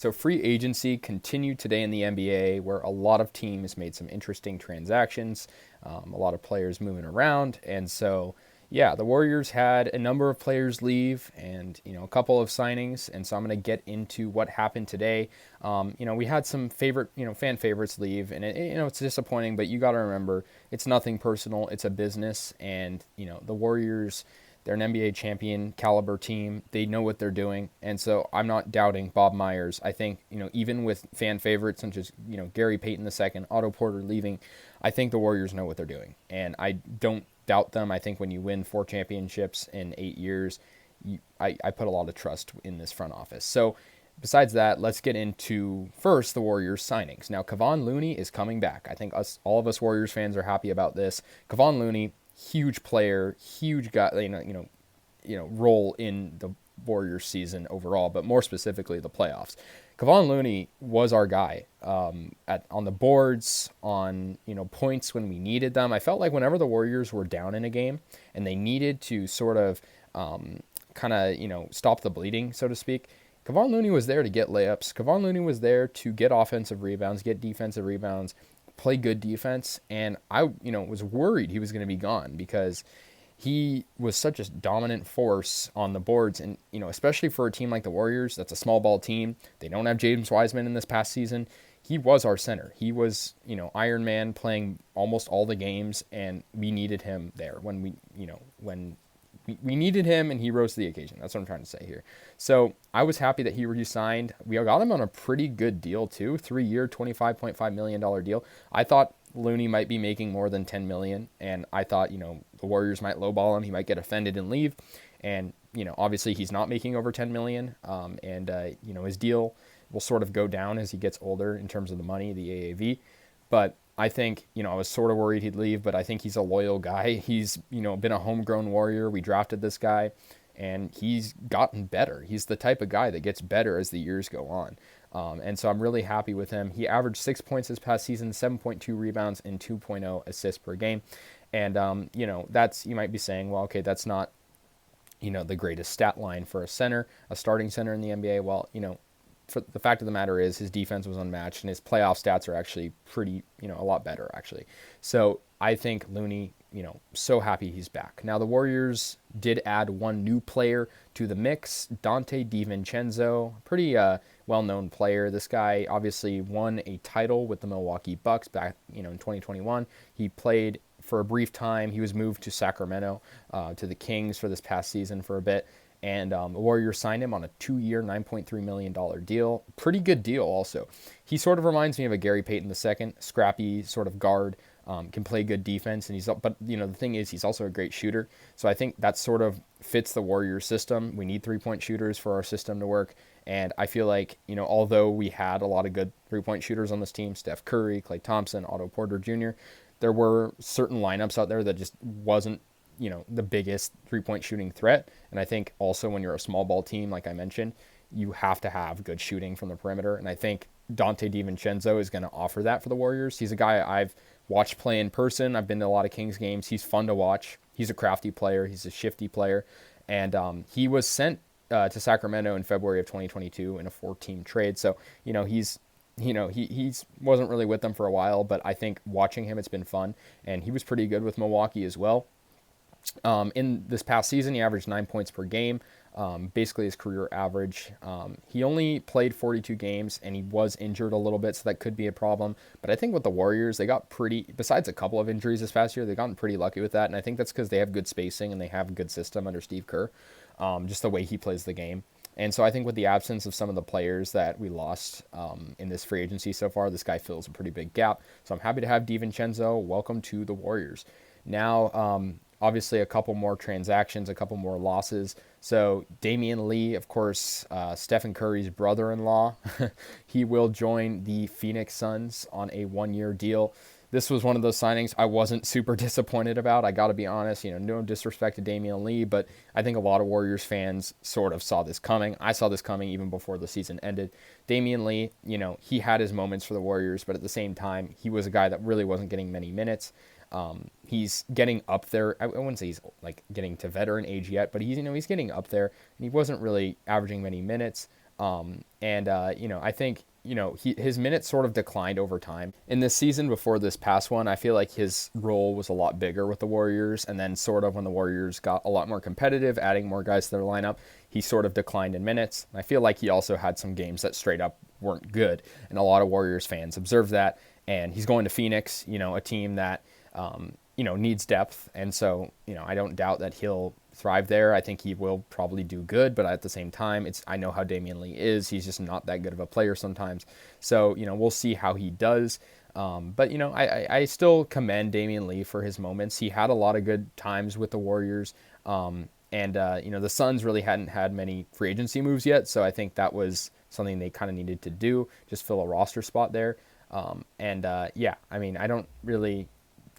So free agency continued today in the NBA, where a lot of teams made some interesting transactions, a lot of players moving around, and so yeah, the Warriors had a number of players leave, and a couple of signings, and so I'm going to get into what happened today. We had some fan favorites leave, and it's disappointing, but you got to remember it's nothing personal, it's a business, and the Warriors. They're an NBA champion caliber team. They know what they're doing. And so I'm not doubting Bob Myers. I think, even with fan favorites such as, Gary Payton II, Otto Porter leaving, I think the Warriors know what they're doing. And I don't doubt them. I think when you win 4 championships in 8 years, I put a lot of trust in this front office. So besides that, let's get into first the Warriors signings. Now, Kevon Looney is coming back. I think all of us Warriors fans are happy about this. Kevon Looney, huge player, huge guy, role in the Warriors season overall, but more specifically the playoffs. Kevon Looney was our guy on the boards, on points when we needed them. I felt like whenever the Warriors were down in a game and they needed to sort of stop the bleeding, so to speak, Kevon Looney was there to get layups. Kevon Looney was there to get offensive rebounds, get defensive rebounds, play good defense, and I was worried he was going to be gone because he was such a dominant force on the boards, and especially for a team like the Warriors, that's a small ball team. They don't have James Wiseman in this past season. He was our center. He was Iron Man playing almost all the games, and we needed him there when we needed him, and he rose to the occasion. That's what I'm trying to say here. So I was happy that he re-signed. We got him on a pretty good deal too, 3-year, $25.5 million deal. I thought Looney might be making more than $10 million, and I thought the Warriors might lowball him. He might get offended and leave, and obviously he's not making over $10 million, and his deal will sort of go down as he gets older in terms of the money, the AAV, but I think, I was sort of worried he'd leave, but I think he's a loyal guy. He's, been a homegrown Warrior. We drafted this guy, and he's gotten better. He's the type of guy that gets better as the years go on. And so I'm really happy with him. He averaged 6 points this past season, 7.2 rebounds, and 2.0 assists per game. And, that's, you might be saying, well, okay, that's not, the greatest stat line for a center, a starting center in the NBA. Well, for the fact of the matter is his defense was unmatched, and his playoff stats are actually pretty, a lot better, actually. So I think Looney, so happy he's back. Now, the Warriors did add one new player to the mix, Donte DiVincenzo, pretty well-known player. This guy obviously won a title with the Milwaukee Bucks back, in 2021. He played for a brief time. He was moved to Sacramento, to the Kings for this past season for a bit. And the Warriors signed him on a 2-year, $9.3 million deal. Pretty good deal also. He sort of reminds me of a Gary Payton II, scrappy sort of guard, can play good defense. But the thing is, he's also a great shooter. So I think that sort of fits the Warriors system. We need 3-point shooters for our system to work. And I feel like, although we had a lot of good 3-point shooters on this team, Steph Curry, Klay Thompson, Otto Porter Jr., there were certain lineups out there that just wasn't the biggest 3-point shooting threat. And I think also when you're a small ball team, like I mentioned, you have to have good shooting from the perimeter. And I think Donte DiVincenzo is going to offer that for the Warriors. He's a guy I've watched play in person. I've been to a lot of Kings games. He's fun to watch. He's a crafty player. He's a shifty player. And he was sent to Sacramento in February of 2022 in a 4-team trade. So, he wasn't really with them for a while, but I think watching him, it's been fun. And he was pretty good with Milwaukee as well. In this past season, he averaged 9 points per game, basically his career average. He only played 42 games, and he was injured a little bit, so that could be a problem. But I think with the Warriors, they got besides a couple of injuries this past year, they've gotten pretty lucky with that, and I think that's because they have good spacing and they have a good system under Steve Kerr, just the way he plays the game. And so I think with the absence of some of the players that we lost in this free agency so far, this guy fills a pretty big gap. So I'm happy to have DiVincenzo. Welcome to the Warriors. Now, obviously, a couple more transactions, a couple more losses. So Damian Lee, of course, Stephen Curry's brother-in-law, he will join the Phoenix Suns on a 1-year deal. This was one of those signings I wasn't super disappointed about. I got to be honest, no disrespect to Damian Lee, but I think a lot of Warriors fans sort of saw this coming. I saw this coming even before the season ended. Damian Lee, he had his moments for the Warriors, but at the same time, he was a guy that really wasn't getting many minutes. He's getting up there. I wouldn't say he's like getting to veteran age yet, but he's getting up there, and he wasn't really averaging many minutes. I think, his minutes sort of declined over time. In this season before this past one, I feel like his role was a lot bigger with the Warriors. And then sort of when the Warriors got a lot more competitive, adding more guys to their lineup, he sort of declined in minutes. I feel like he also had some games that straight up weren't good. And a lot of Warriors fans observed that. And he's going to Phoenix, a team that, needs depth. And so, I don't doubt that he'll thrive there. I think he will probably do good, but at the same time, I know how Damian Lee is. He's just not that good of a player sometimes. So, we'll see how he does. But I still commend Damian Lee for his moments. He had a lot of good times with the Warriors. The Suns really hadn't had many free agency moves yet. So I think that was something they kind of needed to do, just fill a roster spot there. I don't really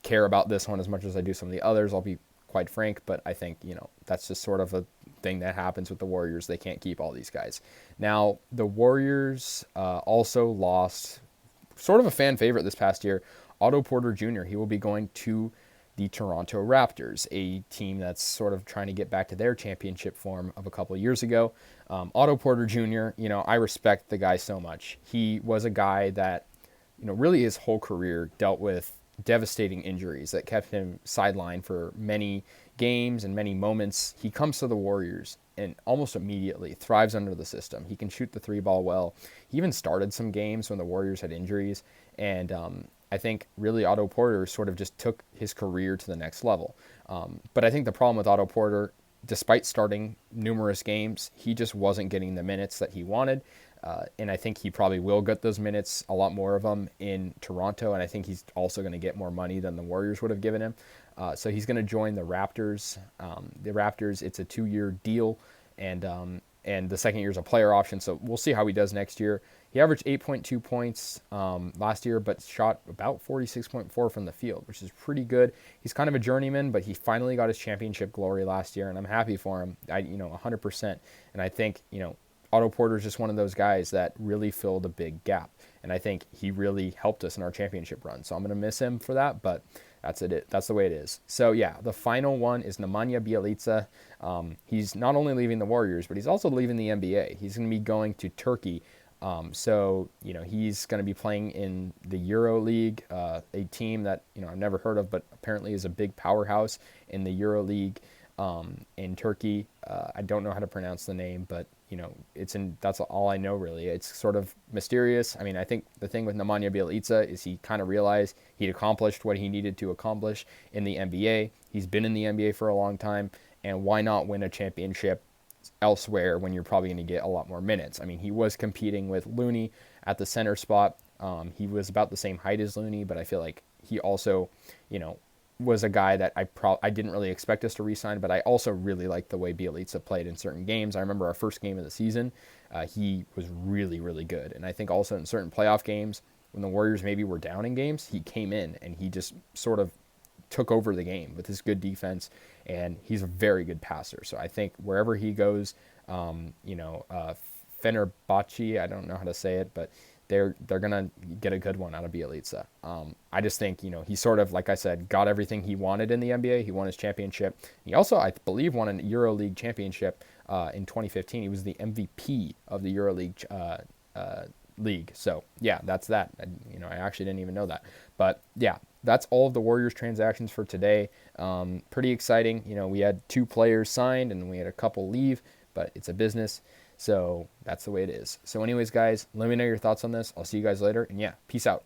care about this one as much as I do some of the others. I'll be quite frank, but I think, that's just sort of a thing that happens with the Warriors. They can't keep all these guys. Now, the Warriors also lost sort of a fan favorite this past year, Otto Porter Jr. He will be going to the Toronto Raptors, a team that's sort of trying to get back to their championship form of a couple of years ago. Otto Porter Jr., I respect the guy so much. He was a guy that, really his whole career dealt with devastating injuries that kept him sidelined for many games and many moments. He comes to the Warriors and almost immediately thrives under the system. He can shoot the three ball well. He even started some games when the Warriors had injuries. And I think really Otto Porter sort of just took his career to the next level. But I think the problem with Otto Porter, despite starting numerous games, he just wasn't getting the minutes that he wanted. And I think he probably will get those minutes, a lot more of them in Toronto. And I think he's also going to get more money than the Warriors would have given him. So he's going to join the Raptors. The Raptors, it's a 2-year deal. And the second year is a player option. So we'll see how he does next year. He averaged 8.2 points last year, but shot about 46.4 from the field, which is pretty good. He's kind of a journeyman, but he finally got his championship glory last year, and I'm happy for him. 100%. And I think, Otto Porter is just one of those guys that really filled a big gap. And I think he really helped us in our championship run. So I'm going to miss him for that, but that's it. That's the way it is. So yeah, the final one is Nemanja Bjelica. He's not only leaving the Warriors, but he's also leaving the NBA. He's going to be going to Turkey. He's going to be playing in the Euro League, a team that, I've never heard of, but apparently is a big powerhouse in the Euro League in Turkey. I don't know how to pronounce the name, but that's all I know really. It's sort of mysterious. I mean, I think the thing with Nemanja Bjelica is he kind of realized he'd accomplished what he needed to accomplish in the NBA. He's been in the NBA for a long time, and why not win a championship elsewhere when you're probably going to get a lot more minutes? I mean, he was competing with Looney at the center spot. He was about the same height as Looney, but I feel like he also, was a guy that I didn't really expect us to re-sign, but I also really liked the way Bjelica played in certain games. I remember our first game of the season, he was really, really good. And I think also in certain playoff games, when the Warriors maybe were down in games, he came in and he just sort of took over the game with his good defense, and he's a very good passer. So I think wherever he goes, Fenerbahce, I don't know how to say it, but they're going to get a good one out of Bjelica. I just think, he sort of, like I said, got everything he wanted in the NBA. He won his championship. He also, I believe, won a EuroLeague championship in 2015. He was the MVP of the EuroLeague league. So, yeah, that's that. I actually didn't even know that. But, yeah, that's all of the Warriors transactions for today. Pretty exciting. We had 2 players signed and we had a couple leave, but it's a business. So that's the way it is. So anyways, guys, let me know your thoughts on this. I'll see you guys later. And yeah, peace out.